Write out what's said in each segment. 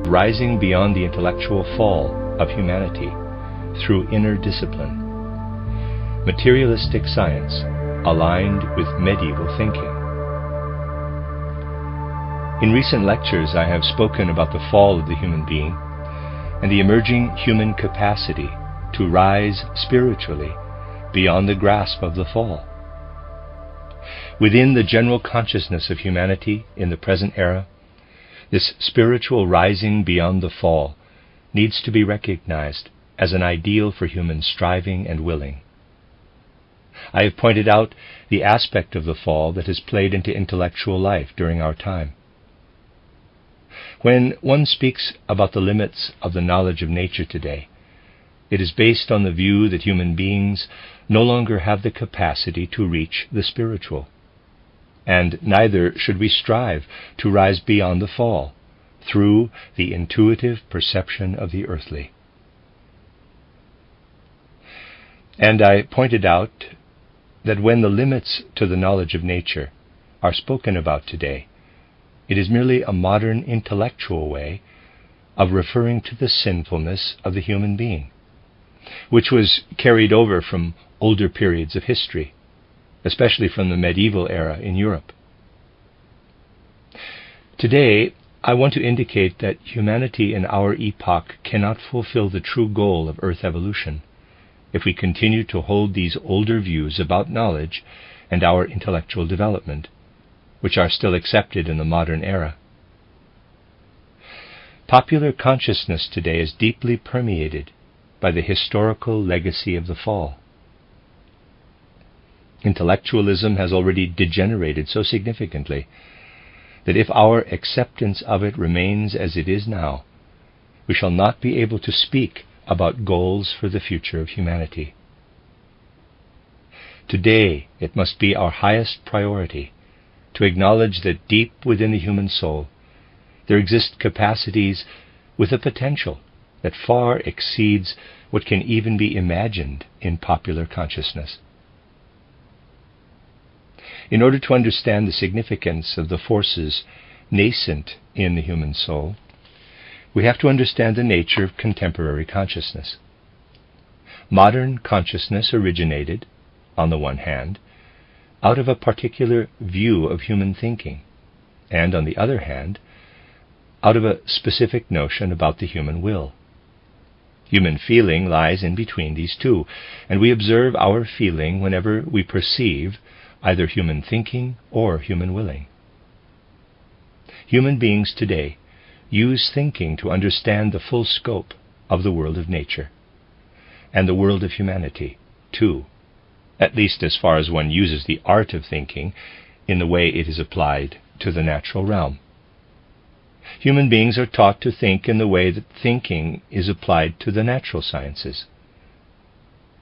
rising beyond the intellectual fall of humanity through inner discipline. Materialistic science aligned with medieval thinking. In recent lectures, I have spoken about the fall of the human being and the emerging human capacity to rise spiritually beyond the grasp of the fall. Within the general consciousness of humanity in the present era, this spiritual rising beyond the fall needs to be recognized as an ideal for human striving and willing. I have pointed out the aspect of the fall that has played into intellectual life during our time. When one speaks about the limits of the knowledge of nature today, it is based on the view that human beings no longer have the capacity to reach the spiritual, and neither should we strive to rise beyond the fall through the intuitive perception of the earthly. And I pointed out that when the limits to the knowledge of nature are spoken about today, it is merely a modern intellectual way of referring to the sinfulness of the human being, which was carried over from older periods of history, especially from the medieval era in Europe. Today, I want to indicate that humanity in our epoch cannot fulfill the true goal of Earth evolution if we continue to hold these older views about knowledge and our intellectual development, which are still accepted in the modern era. Popular consciousness today is deeply permeated by the historical legacy of the fall. Intellectualism has already degenerated so significantly that if our acceptance of it remains as it is now, we shall not be able to speak about goals for the future of humanity. Today, it must be our highest priority to acknowledge that deep within the human soul there exist capacities with a potential that far exceeds what can even be imagined in popular consciousness. In order to understand the significance of the forces nascent in the human soul, we have to understand the nature of contemporary consciousness. Modern consciousness originated, on the one hand, out of a particular view of human thinking, and on the other hand, out of a specific notion about the human will. Human feeling lies in between these two, and we observe our feeling whenever we perceive either human thinking or human willing. Human beings today use thinking to understand the full scope of the world of nature, and the world of humanity, too, at least as far as one uses the art of thinking in the way it is applied to the natural realm. Human beings are taught to think in the way that thinking is applied to the natural sciences.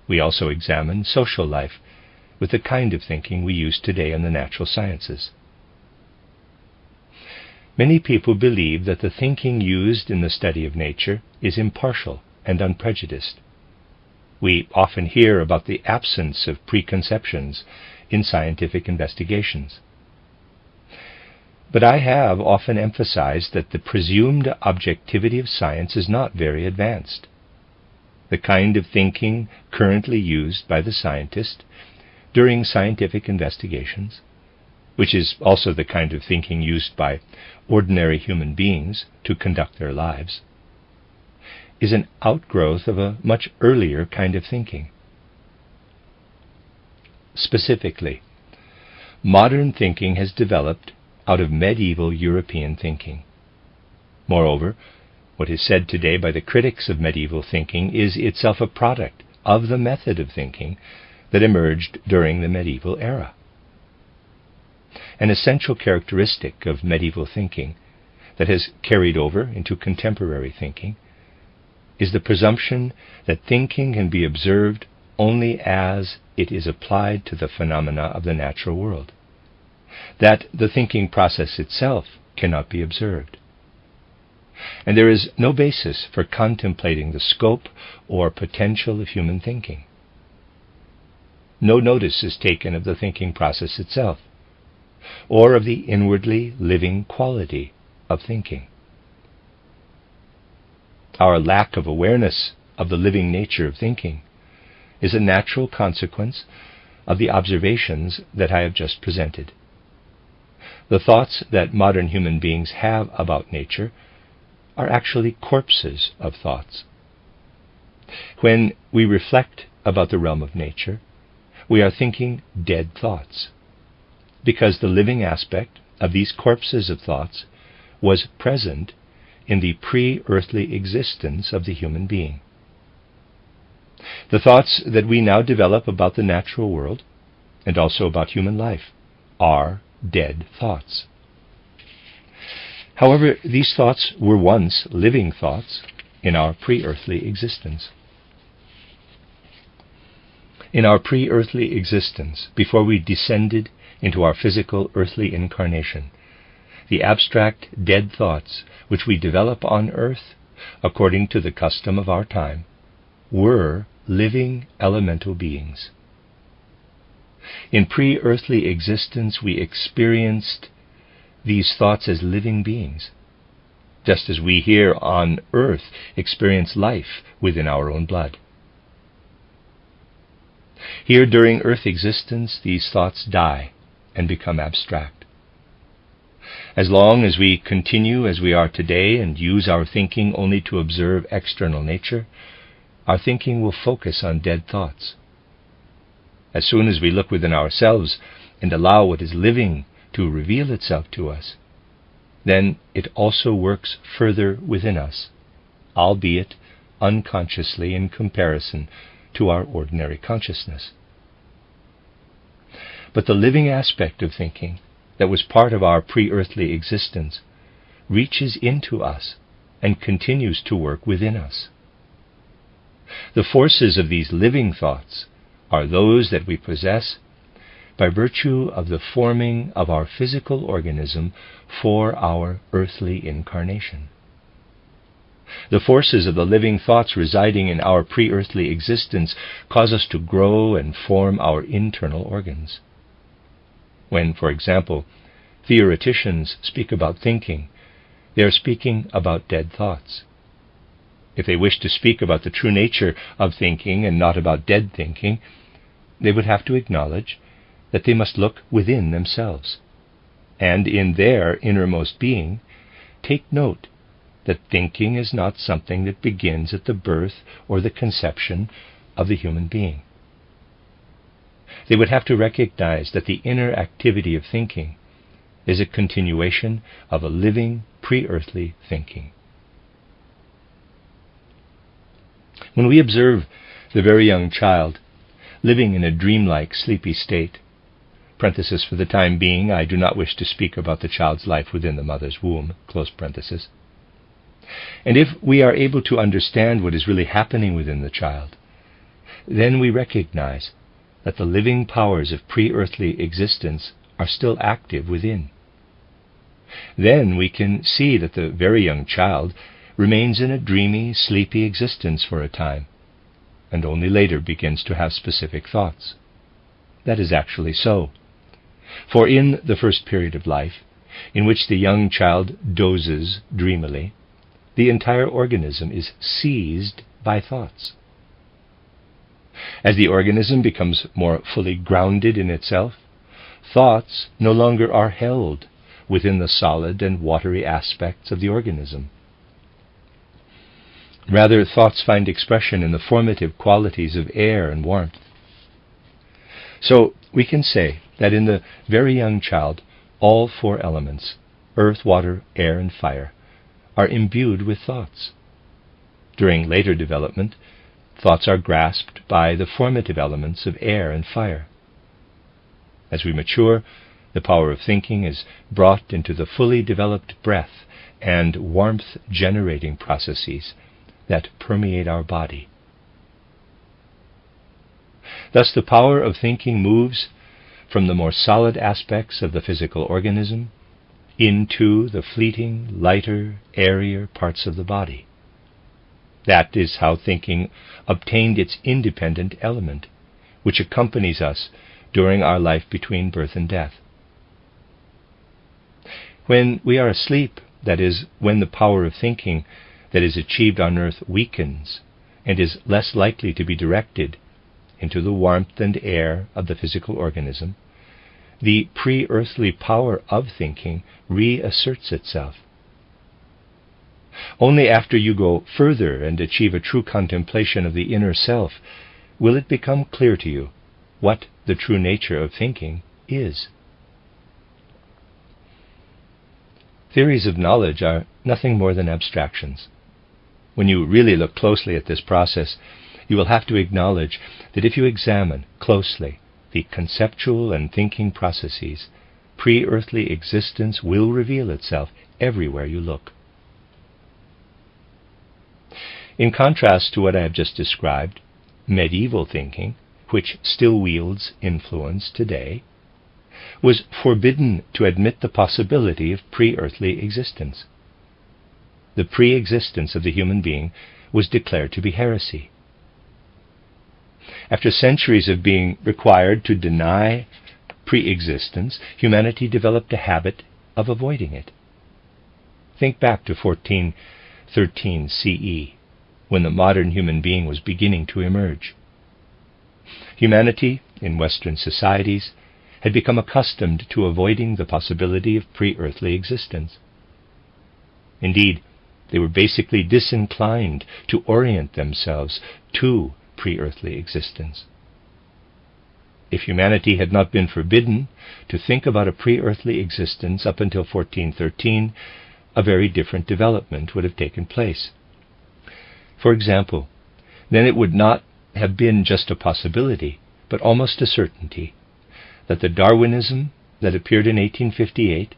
We also examine social life with the kind of thinking we use today in the natural sciences. Many people believe that the thinking used in the study of nature is impartial and unprejudiced. We often hear about the absence of preconceptions in scientific investigations. But I have often emphasized that the presumed objectivity of science is not very advanced. The kind of thinking currently used by the scientist during scientific investigations, which is also the kind of thinking used by ordinary human beings to conduct their lives, is an outgrowth of a much earlier kind of thinking. Specifically, modern thinking has developed out of medieval European thinking. Moreover, what is said today by the critics of medieval thinking is itself a product of the method of thinking that emerged during the medieval era. An essential characteristic of medieval thinking that has carried over into contemporary thinking is the presumption that thinking can be observed only as it is applied to the phenomena of the natural world, that the thinking process itself cannot be observed. And there is no basis for contemplating the scope or potential of human thinking. No notice is taken of the thinking process itself, or of the inwardly living quality of thinking. our lack of awareness of the living nature of thinking, is a natural consequence of the observations that I have just presented. The thoughts that modern human beings have about nature are actually corpses of thoughts. When we reflect about the realm of nature, we are thinking dead thoughts, because the living aspect of these corpses of thoughts was present in the pre-earthly existence of the human being. The thoughts that we now develop about the natural world, and also about human life, are dead thoughts. However, these thoughts were once living thoughts in our pre-earthly existence. In our pre-earthly existence, before we descended into our physical earthly incarnation, the abstract dead thoughts which we develop on earth, according to the custom of our time, were living elemental beings. In pre-earthly existence, we experienced these thoughts as living beings, just as we here on earth experience life within our own blood. Here during earth existence, these thoughts die and become abstract. As long as we continue as we are today and use our thinking only to observe external nature, our thinking will focus on dead thoughts. As soon as we look within ourselves and allow what is living to reveal itself to us, then it also works further within us, albeit unconsciously in comparison to our ordinary consciousness. But the living aspect of thinking that was part of our pre-earthly existence reaches into us and continues to work within us. The forces of these living thoughts are those that we possess by virtue of the forming of our physical organism for our earthly incarnation. The forces of the living thoughts residing in our pre-earthly existence cause us to grow and form our internal organs. When, for example, theoreticians speak about thinking, they are speaking about dead thoughts. If they wish to speak about the true nature of thinking and not about dead thinking, they would have to acknowledge that they must look within themselves, and in their innermost being take note that thinking is not something that begins at the birth or the conception of the human being. They would have to recognize that the inner activity of thinking is a continuation of a living pre-earthly thinking. When we observe the very young child living in a dreamlike, sleepy state, parenthesis, for the time being, I do not wish to speak about the child's life within the mother's womb, close parenthesis. And if we are able to understand what is really happening within the child, then we recognize that the living powers of pre-earthly existence are still active within. Then we can see that the very young child remains in a dreamy, sleepy existence for a time, and only later begins to have specific thoughts. That is actually so. For in the first period of life, in which the young child dozes dreamily, the entire organism is seized by thoughts. As the organism becomes more fully grounded in itself, thoughts no longer are held within the solid and watery aspects of the organism. Rather, thoughts find expression in the formative qualities of air and warmth. So we can say that in the very young child, all four elements, earth, water, air, and fire, are imbued with thoughts. During later development, thoughts are grasped by the formative elements of air and fire. As we mature, the power of thinking is brought into the fully developed breath and warmth-generating processes that permeate our body. Thus the power of thinking moves from the more solid aspects of the physical organism into the fleeting, lighter, airier parts of the body. That is how thinking obtained its independent element, which accompanies us during our life between birth and death. When we are asleep, that is, when the power of thinking that is achieved on earth weakens and is less likely to be directed into the warmth and air of the physical organism, the pre-earthly power of thinking reasserts itself. Only after you go further and achieve a true contemplation of the inner self will it become clear to you what the true nature of thinking is. Theories of knowledge are nothing more than abstractions. When you really look closely at this process, you will have to acknowledge that if you examine closely the conceptual and thinking processes, pre-earthly existence will reveal itself everywhere you look. In contrast to what I have just described, medieval thinking, which still wields influence today, was forbidden to admit the possibility of pre-earthly existence. The pre-existence of the human being was declared to be heresy. After centuries of being required to deny pre-existence, humanity developed a habit of avoiding it. Think back to 1413 CE, when the modern human being was beginning to emerge. Humanity, in Western societies, had become accustomed to avoiding the possibility of pre-earthly existence. Indeed, they were basically disinclined to orient themselves to pre-earthly existence. If humanity had not been forbidden to think about a pre-earthly existence up until 1413, a very different development would have taken place. For example, then it would not have been just a possibility, but almost a certainty, that the Darwinism that appeared in 1858,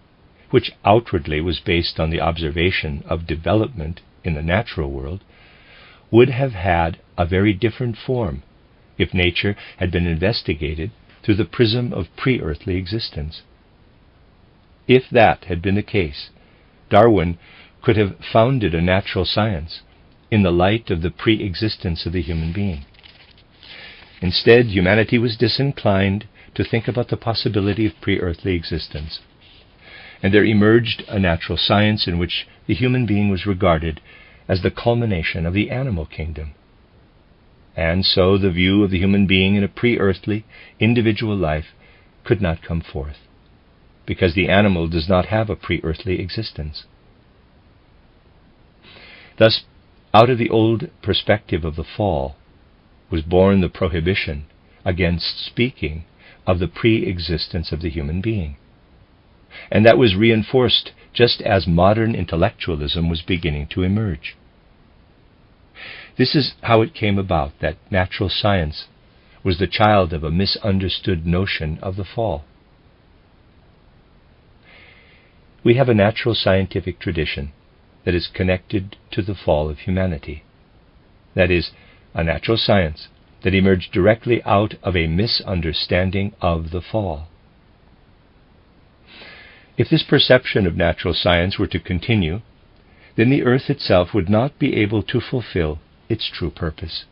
which outwardly was based on the observation of development in the natural world, would have had a very different form if nature had been investigated through the prism of pre-earthly existence. If that had been the case, Darwin could have founded a natural science in the light of the pre-existence of the human being. Instead, humanity was disinclined to think about the possibility of pre-earthly existence, and there emerged a natural science in which the human being was regarded as the culmination of the animal kingdom. And so the view of the human being in a pre-earthly, individual life could not come forth, because the animal does not have a pre-earthly existence. Thus, out of the old perspective of the fall was born the prohibition against speaking of the pre-existence of the human being. And that was reinforced just as modern intellectualism was beginning to emerge. This is how it came about that natural science was the child of a misunderstood notion of the fall. We have a natural scientific tradition that is connected to the fall of humanity. That is, a natural science that emerged directly out of a misunderstanding of the fall. If this perception of natural science were to continue, then the earth itself would not be able to fulfill its true purpose.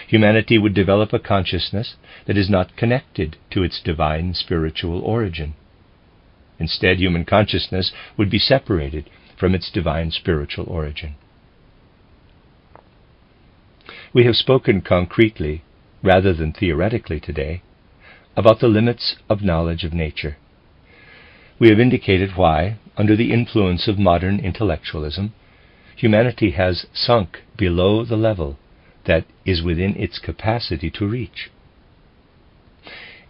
Humanity would develop a consciousness that is not connected to its divine spiritual origin. Instead, human consciousness would be separated from its divine spiritual origin. We have spoken concretely, rather than theoretically today, about the limits of knowledge of nature. We have indicated why, under the influence of modern intellectualism, humanity has sunk below the level that is within its capacity to reach.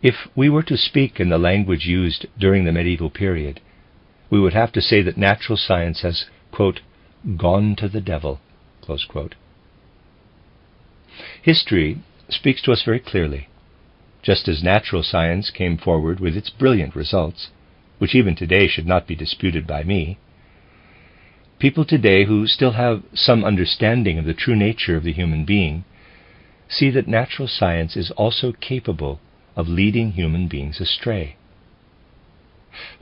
If we were to speak in the language used during the medieval period, we would have to say that natural science has, quote, gone to the devil, close quote. History speaks to us very clearly. Just as natural science came forward with its brilliant results, which even today should not be disputed by me, people today who still have some understanding of the true nature of the human being see that natural science is also capable of leading human beings astray.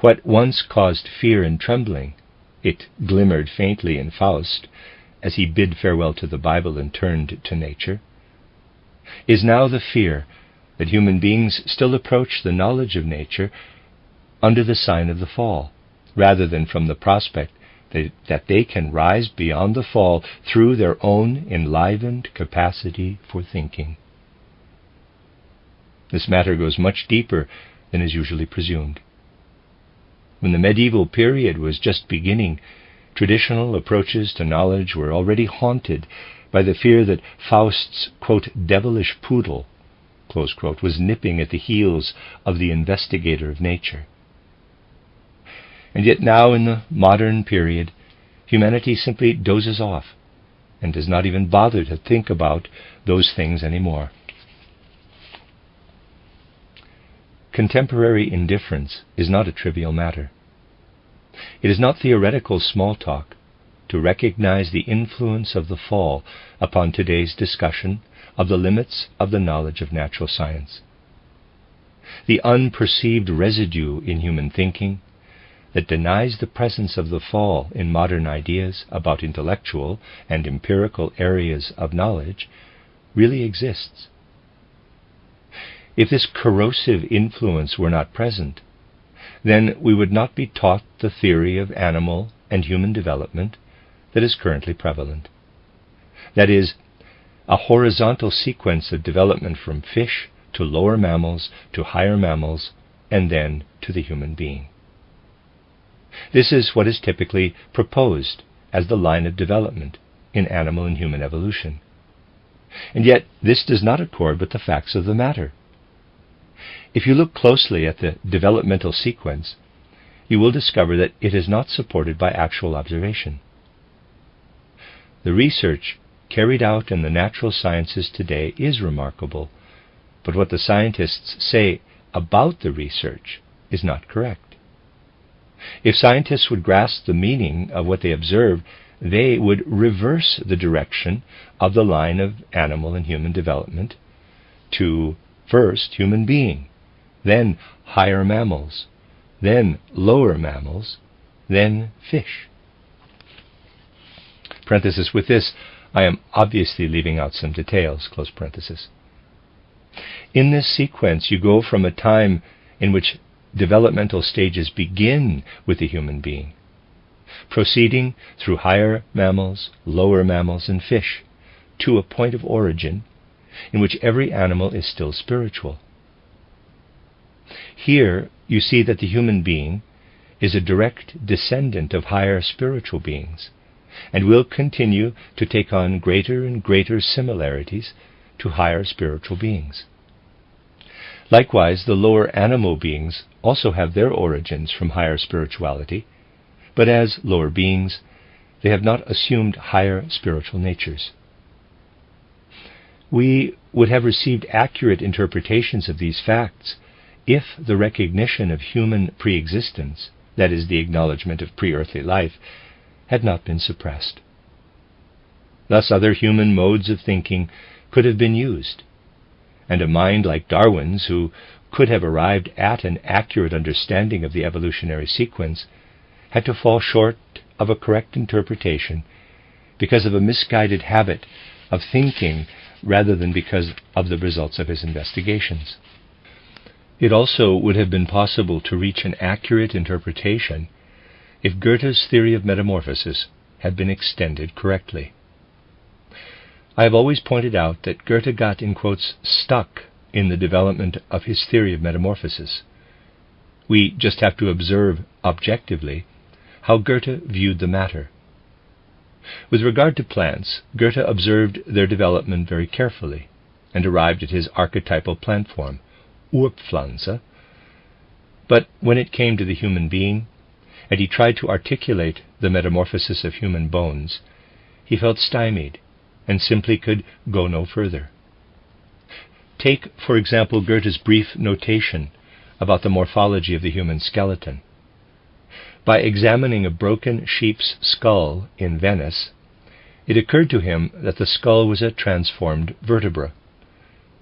What once caused fear and trembling, it glimmered faintly in Faust as he bid farewell to the Bible and turned to nature, is now the fear that human beings still approach the knowledge of nature under the sign of the fall, rather than from the prospect that they can rise beyond the fall through their own enlivened capacity for thinking. This matter goes much deeper than is usually presumed. When the medieval period was just beginning, traditional approaches to knowledge were already haunted by the fear that Faust's, quote, devilish poodle, close quote, was nipping at the heels of the investigator of nature. And yet now, in the modern period, humanity simply dozes off and does not even bother to think about those things anymore. Contemporary indifference is not a trivial matter. It is not theoretical small talk to recognize the influence of the fall upon today's discussion of the limits of the knowledge of natural science. The unperceived residue in human thinking that denies the presence of the fall in modern ideas about intellectual and empirical areas of knowledge really exists. If this corrosive influence were not present, then we would not be taught the theory of animal and human development that is currently prevalent. That is, a horizontal sequence of development from fish to lower mammals to higher mammals and then to the human being. This is what is typically proposed as the line of development in animal and human evolution. And yet this does not accord with the facts of the matter. If you look closely at the developmental sequence, you will discover that it is not supported by actual observation. The research carried out in the natural sciences today is remarkable, but what the scientists say about the research is not correct. If scientists would grasp the meaning of what they observe, they would reverse the direction of the line of animal and human development to first human being, then higher mammals, then lower mammals, then fish. Parenthesis, with this, I am obviously leaving out some details, close parenthesis. In this sequence, you go from a time in which developmental stages begin with the human being, proceeding through higher mammals, lower mammals, and fish, to a point of origin in which every animal is still spiritual. Here you see that the human being is a direct descendant of higher spiritual beings, and will continue to take on greater and greater similarities to higher spiritual beings. Likewise, the lower animal beings also have their origins from higher spirituality, but as lower beings, they have not assumed higher spiritual natures. We would have received accurate interpretations of these facts if the recognition of human pre-existence, that is, the acknowledgement of pre-earthly life, had not been suppressed. Thus other human modes of thinking could have been used, and a mind like Darwin's, who could have arrived at an accurate understanding of the evolutionary sequence, had to fall short of a correct interpretation because of a misguided habit of thinking rather than because of the results of his investigations. It also would have been possible to reach an accurate interpretation if Goethe's theory of metamorphosis had been extended correctly. I have always pointed out that Goethe got, in quotes, stuck in the development of his theory of metamorphosis. We just have to observe objectively how Goethe viewed the matter. With regard to plants, Goethe observed their development very carefully and arrived at his archetypal plant form, Urpflanze. But when it came to the human being, and he tried to articulate the metamorphosis of human bones, he felt stymied and simply could go no further. Take, for example, Goethe's brief notation about the morphology of the human skeleton. By examining a broken sheep's skull in Venice, it occurred to him that the skull was a transformed vertebra,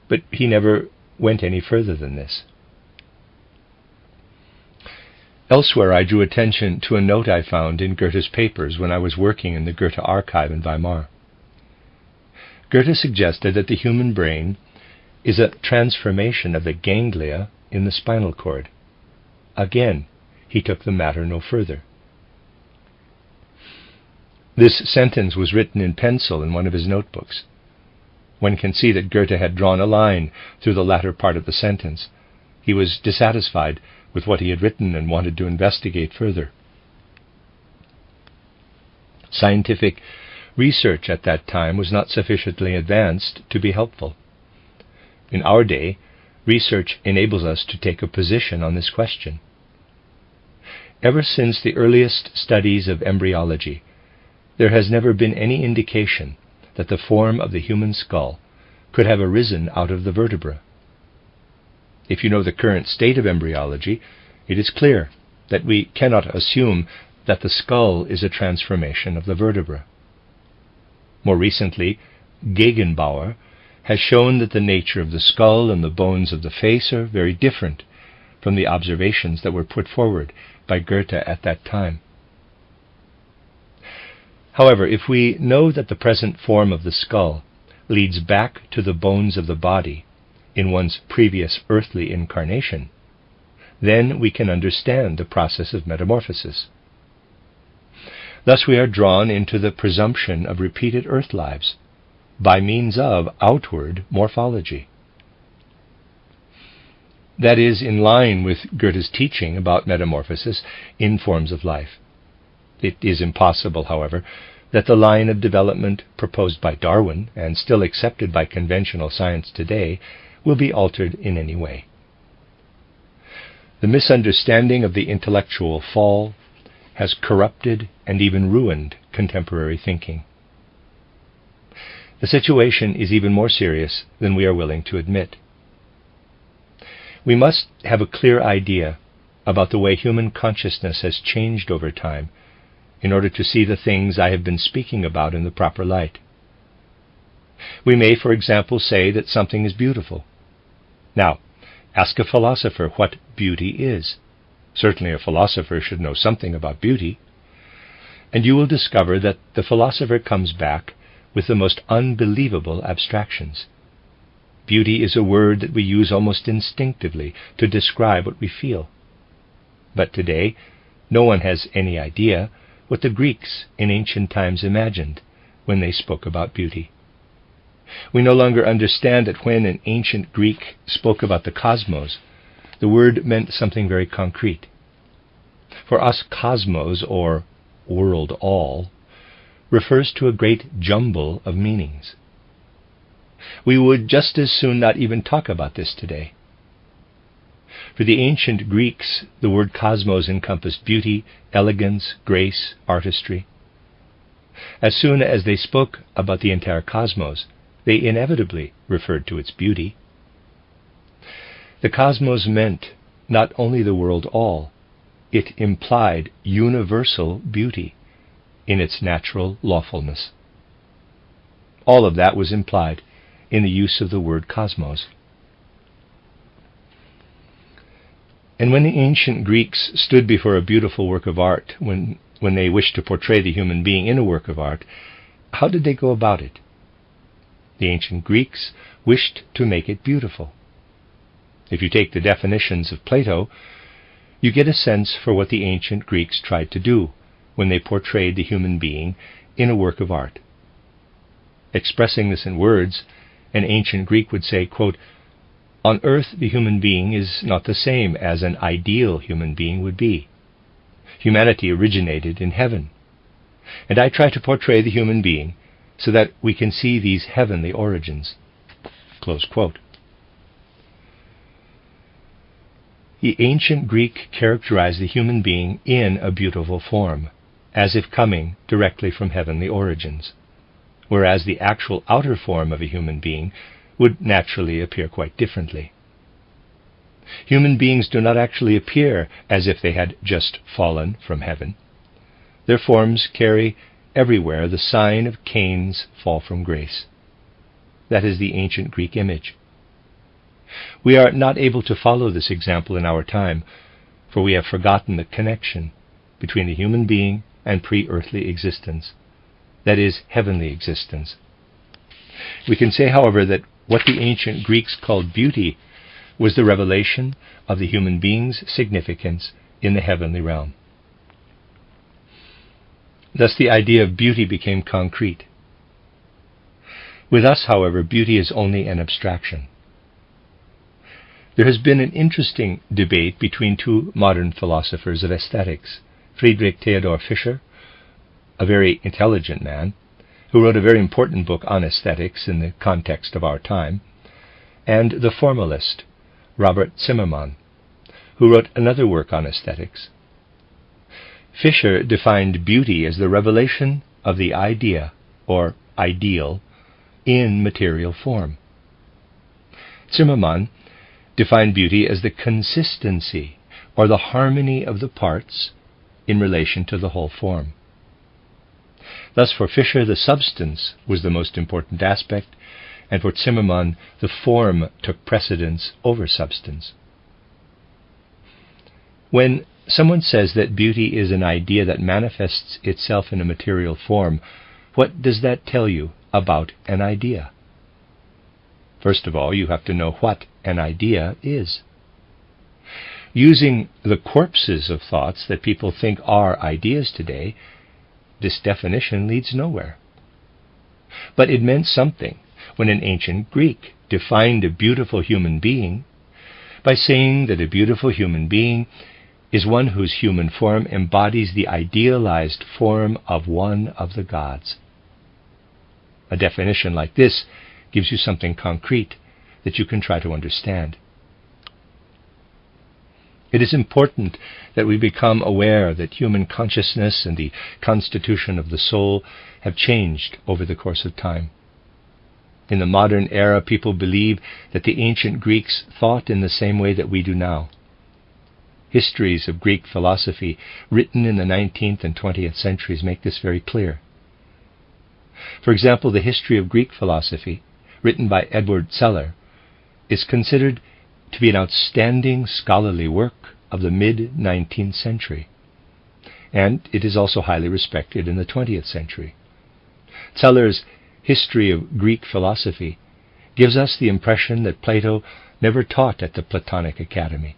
but he never went any further than this. Elsewhere, I drew attention to a note I found in Goethe's papers when I was working in the Goethe archive in Weimar. Goethe suggested that the human brain is a transformation of the ganglia in the spinal cord. Again, he took the matter no further. This sentence was written in pencil in one of his notebooks. One can see that Goethe had drawn a line through the latter part of the sentence. He was dissatisfied with what he had written and wanted to investigate further. Scientific research at that time was not sufficiently advanced to be helpful. In our day, research enables us to take a position on this question. Ever since the earliest studies of embryology, there has never been any indication that the form of the human skull could have arisen out of the vertebra. If you know the current state of embryology, it is clear that we cannot assume that the skull is a transformation of the vertebra. More recently, Gegenbauer has shown that the nature of the skull and the bones of the face are very different from the observations that were put forward by Goethe at that time. However, if we know that the present form of the skull leads back to the bones of the body in one's previous earthly incarnation, then we can understand the process of metamorphosis. Thus we are drawn into the presumption of repeated earth lives by means of outward morphology. That is in line with Goethe's teaching about metamorphosis in forms of life. It is impossible, however, that the line of development proposed by Darwin and still accepted by conventional science today will be altered in any way. The misunderstanding of the intellectual fall has corrupted and even ruined contemporary thinking. The situation is even more serious than we are willing to admit. We must have a clear idea about the way human consciousness has changed over time in order to see the things I have been speaking about in the proper light. We may, for example, say that something is beautiful. Now, ask a philosopher what beauty is. Certainly a philosopher should know something about beauty. And you will discover that the philosopher comes back with the most unbelievable abstractions. Beauty is a word that we use almost instinctively to describe what we feel. But today, no one has any idea what the Greeks in ancient times imagined when they spoke about beauty. We no longer understand that when an ancient Greek spoke about the cosmos, the word meant something very concrete. For us, cosmos, or world all, refers to a great jumble of meanings. We would just as soon not even talk about this today. For the ancient Greeks, the word cosmos encompassed beauty, elegance, grace, artistry. As soon as they spoke about the entire cosmos, they inevitably referred to its beauty. The cosmos meant not only the world all, it implied universal beauty in its natural lawfulness. All of that was implied in the use of the word cosmos. And when the ancient Greeks stood before a beautiful work of art, when they wished to portray the human being in a work of art, how did they go about it? The ancient Greeks wished to make it beautiful. If you take the definitions of Plato, you get a sense for what the ancient Greeks tried to do when they portrayed the human being in a work of art. Expressing this in words, an ancient Greek would say, quote, "On earth the human being is not the same as an ideal human being would be. Humanity originated in heaven, and I try to portray the human being so that we can see these heavenly origins." Close quote. The ancient Greek characterized the human being in a beautiful form, as if coming directly from heavenly origins, whereas the actual outer form of a human being would naturally appear quite differently. Human beings do not actually appear as if they had just fallen from heaven. Their forms carry everywhere the sign of Cain's fall from grace. That is the ancient Greek image. We are not able to follow this example in our time, for we have forgotten the connection between the human being and pre-earthly existence, that is, heavenly existence. We can say, however, that what the ancient Greeks called beauty was the revelation of the human being's significance in the heavenly realm. Thus the idea of beauty became concrete. With us, however, beauty is only an abstraction. There has been an interesting debate between two modern philosophers of aesthetics, Friedrich Theodor Fischer, a very intelligent man, who wrote a very important book on aesthetics in the context of our time, and the formalist, Robert Zimmermann, who wrote another work on aesthetics. Fischer defined beauty as the revelation of the idea, or ideal, in material form. Zimmermann defined beauty as the consistency, or the harmony of the parts in relation to the whole form. Thus for Fischer the substance was the most important aspect, and for Zimmermann the form took precedence over substance. When someone says that beauty is an idea that manifests itself in a material form, what does that tell you about an idea? First of all, you have to know what an idea is. Using the corpses of thoughts that people think are ideas today, this definition leads nowhere. But it meant something when an ancient Greek defined a beautiful human being by saying that a beautiful human being is one whose human form embodies the idealized form of one of the gods. A definition like this gives you something concrete that you can try to understand. It is important that we become aware that human consciousness and the constitution of the soul have changed over the course of time. In the modern era, people believe that the ancient Greeks thought in the same way that we do now. Histories of Greek philosophy written in the 19th and 20th centuries make this very clear. For example, the history of Greek philosophy, written by Edward Seller, is considered to be an outstanding scholarly work of the mid-19th century, and it is also highly respected in the 20th century. Seller's History of Greek Philosophy gives us the impression that Plato never taught at the Platonic Academy.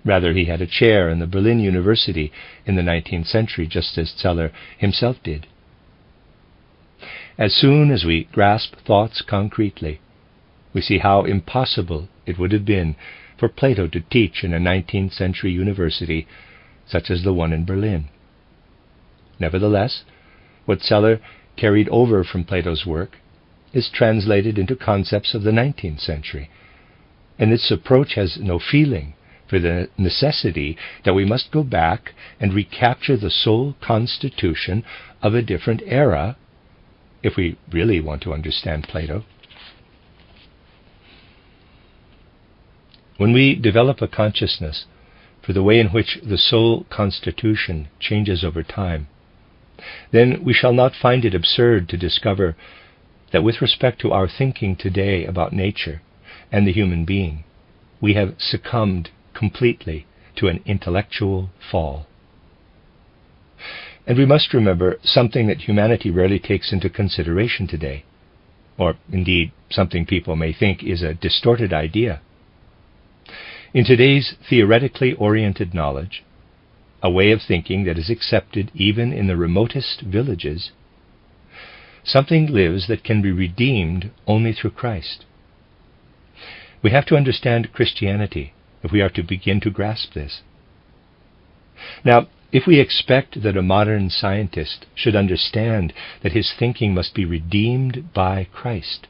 Rather, he had a chair in the Berlin University in the 19th century, just as Seller himself did. As soon as we grasp thoughts concretely, we see how impossible it would have been for Plato to teach in a 19th century university such as the one in Berlin. Nevertheless, what Seller carried over from Plato's work is translated into concepts of the 19th century, and its approach has no feeling for the necessity that we must go back and recapture the sole constitution of a different era if we really want to understand Plato. When we develop a consciousness for the way in which the soul constitution changes over time, then we shall not find it absurd to discover that with respect to our thinking today about nature and the human being, we have succumbed completely to an intellectual fall. And we must remember something that humanity rarely takes into consideration today, or indeed something people may think is a distorted idea. In today's theoretically oriented knowledge, a way of thinking that is accepted even in the remotest villages, something lives that can be redeemed only through Christ. We have to understand Christianity if we are to begin to grasp this. Now, if we expect that a modern scientist should understand that his thinking must be redeemed by Christ,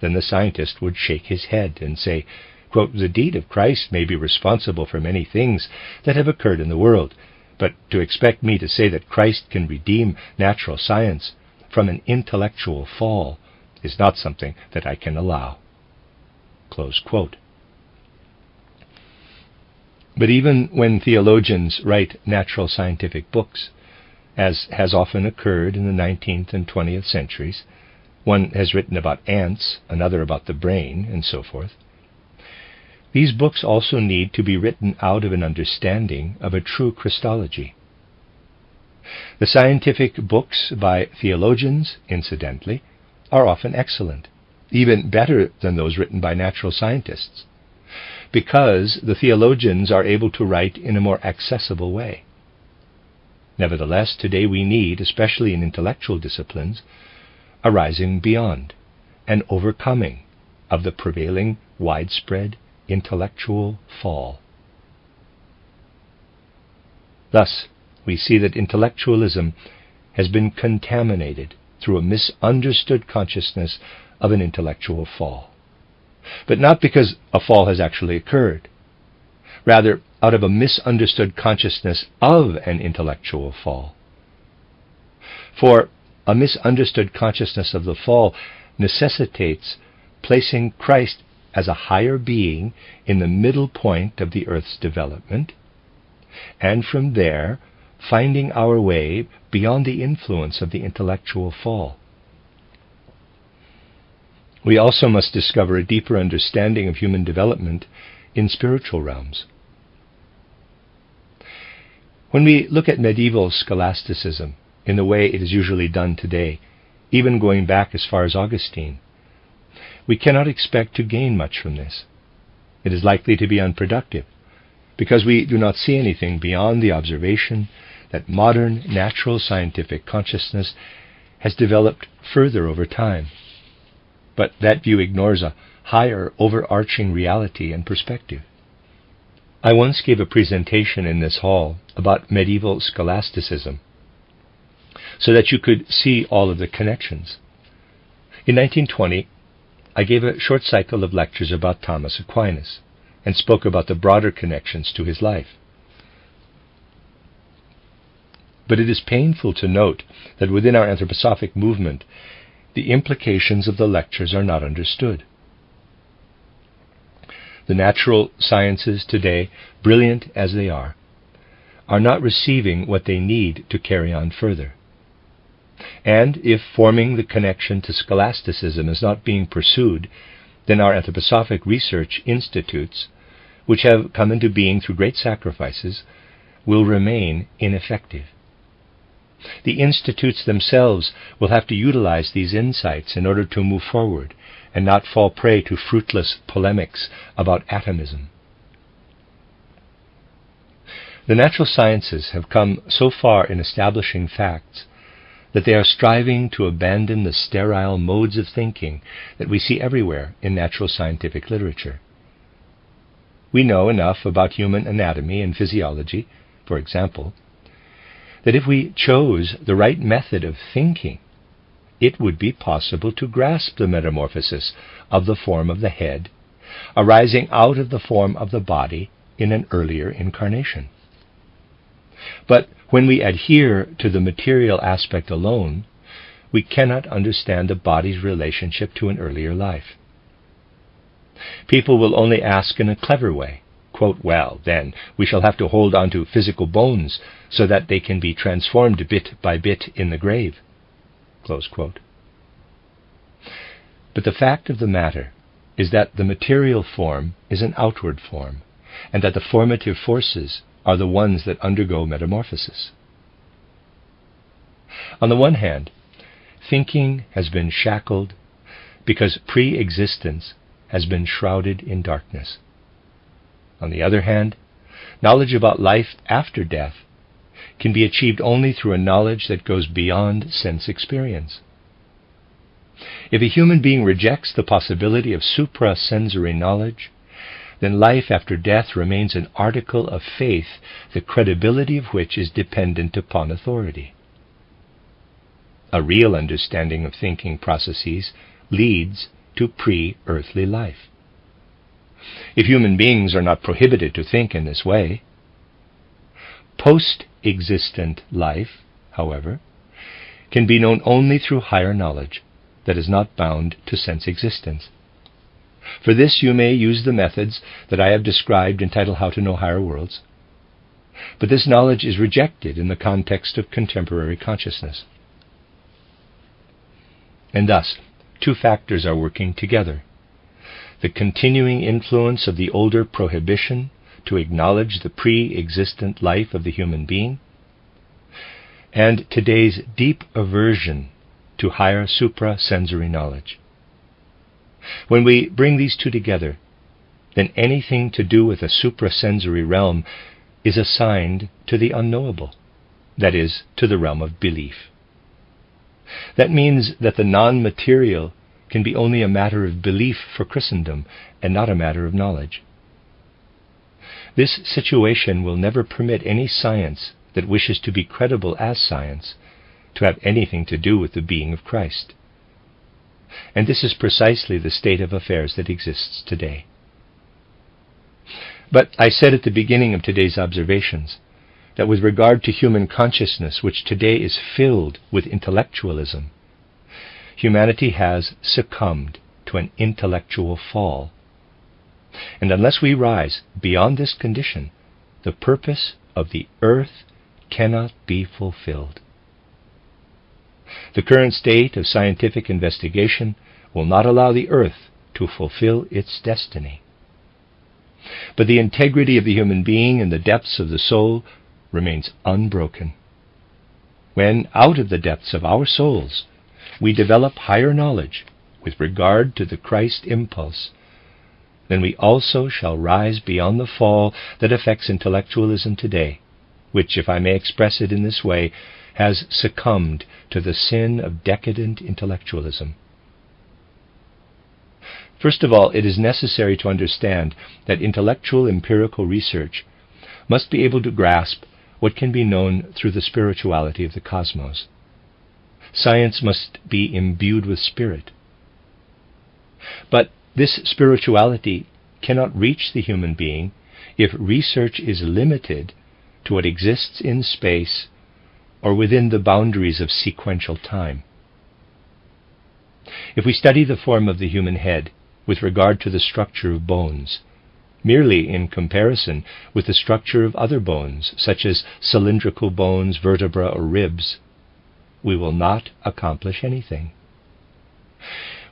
then the scientist would shake his head and say, quote, "The deed of Christ may be responsible for many things that have occurred in the world, but to expect me to say that Christ can redeem natural science from an intellectual fall is not something that I can allow." Close quote. But even when theologians write natural scientific books, as has often occurred in the 19th and 20th centuries, one has written about ants, another about the brain, and so forth, these books also need to be written out of an understanding of a true Christology. The scientific books by theologians, incidentally, are often excellent, even better than those written by natural scientists, because the theologians are able to write in a more accessible way. Nevertheless, today we need, especially in intellectual disciplines, a rising beyond, an overcoming of the prevailing widespread intellectual fall. Thus, we see that intellectualism has been contaminated through a misunderstood consciousness of an intellectual fall. But not because a fall has actually occurred. Rather, out of a misunderstood consciousness of an intellectual fall. For a misunderstood consciousness of the fall necessitates placing Christ as a higher being in the middle point of the earth's development, and from there finding our way beyond the influence of the intellectual fall. We also must discover a deeper understanding of human development in spiritual realms. When we look at medieval scholasticism in the way it is usually done today, even going back as far as Augustine, we cannot expect to gain much from this. It is likely to be unproductive, because we do not see anything beyond the observation that modern natural scientific consciousness has developed further over time. But that view ignores a higher overarching reality and perspective. I once gave a presentation in this hall about medieval scholasticism, so that you could see all of the connections. In 1920, I gave a short cycle of lectures about Thomas Aquinas, and spoke about the broader connections to his life. But it is painful to note that within our anthroposophic movement, the implications of the lectures are not understood. The natural sciences today, brilliant as they are not receiving what they need to carry on further. And if forming the connection to scholasticism is not being pursued, then our anthroposophic research institutes, which have come into being through great sacrifices, will remain ineffective. The institutes themselves will have to utilize these insights in order to move forward and not fall prey to fruitless polemics about atomism. The natural sciences have come so far in establishing facts that they are striving to abandon the sterile modes of thinking that we see everywhere in natural scientific literature. We know enough about human anatomy and physiology, for example, that if we chose the right method of thinking, it would be possible to grasp the metamorphosis of the form of the head, arising out of the form of the body in an earlier incarnation. But when we adhere to the material aspect alone, we cannot understand the body's relationship to an earlier life. People will only ask in a clever way, quote, "Well, then, we shall have to hold on to physical bones so that they can be transformed bit by bit in the grave," close quote. But the fact of the matter is that the material form is an outward form, and that the formative forces are the ones that undergo metamorphosis. On the one hand, thinking has been shackled because pre-existence has been shrouded in darkness. On the other hand, knowledge about life after death can be achieved only through a knowledge that goes beyond sense experience. If a human being rejects the possibility of suprasensory knowledge, then life after death remains an article of faith, the credibility of which is dependent upon authority. A real understanding of thinking processes leads to pre-earthly life. If human beings are not prohibited to think in this way, post-existent life, however, can be known only through higher knowledge that is not bound to sense existence. For this you may use the methods that I have described entitled How to Know Higher Worlds, but this knowledge is rejected in the context of contemporary consciousness. And thus, two factors are working together: the continuing influence of the older prohibition to acknowledge the pre-existent life of the human being, and today's deep aversion to higher suprasensory knowledge. When we bring these two together, then anything to do with a suprasensory realm is assigned to the unknowable, that is, to the realm of belief. That means that the non-material can be only a matter of belief for Christendom and not a matter of knowledge. This situation will never permit any science that wishes to be credible as science to have anything to do with the being of Christ. And this is precisely the state of affairs that exists today. But I said at the beginning of today's observations that with regard to human consciousness, which today is filled with intellectualism, humanity has succumbed to an intellectual fall. And unless we rise beyond this condition, the purpose of the earth cannot be fulfilled. The current state of scientific investigation will not allow the earth to fulfill its destiny. But the integrity of the human being in the depths of the soul remains unbroken. When, out of the depths of our souls, we develop higher knowledge with regard to the Christ impulse, then we also shall rise beyond the fall that affects intellectualism today, which, if I may express it in this way, has succumbed to the sin of decadent intellectualism. First of all, it is necessary to understand that intellectual empirical research must be able to grasp what can be known through the spirituality of the cosmos. Science must be imbued with spirit. But this spirituality cannot reach the human being if research is limited to what exists in space or within the boundaries of sequential time. If we study the form of the human head with regard to the structure of bones, merely in comparison with the structure of other bones, such as cylindrical bones, vertebra, or ribs, we will not accomplish anything.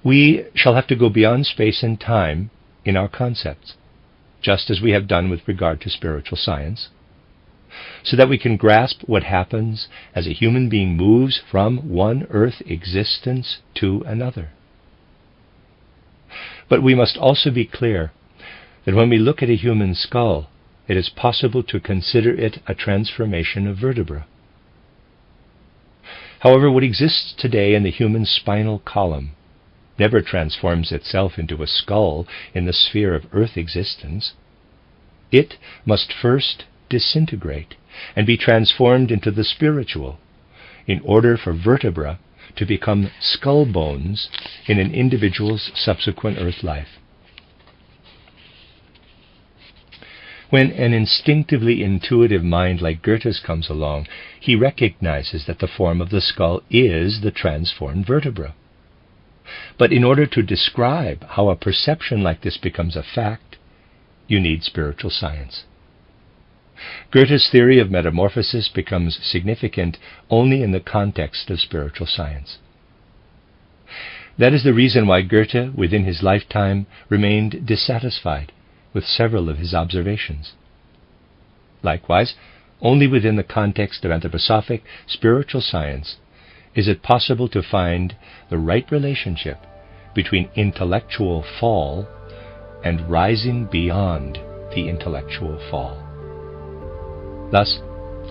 We shall have to go beyond space and time in our concepts, just as we have done with regard to spiritual science, so that we can grasp what happens as a human being moves from one earth existence to another. But we must also be clear that when we look at a human skull, it is possible to consider it a transformation of vertebra. However, what exists today in the human spinal column never transforms itself into a skull in the sphere of earth existence. It must first disintegrate and be transformed into the spiritual in order for vertebra to become skull bones in an individual's subsequent earth life. When an instinctively intuitive mind like Goethe's comes along, he recognizes that the form of the skull is the transformed vertebra. But in order to describe how a perception like this becomes a fact, you need spiritual science. Goethe's theory of metamorphosis becomes significant only in the context of spiritual science. That is the reason why Goethe, within his lifetime, remained dissatisfied with several of his observations. Likewise, only within the context of anthroposophic spiritual science is it possible to find the right relationship between intellectual fall and rising beyond the intellectual fall. Thus,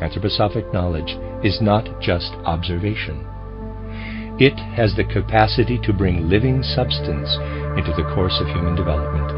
anthroposophic knowledge is not just observation. It has the capacity to bring living substance into the course of human development.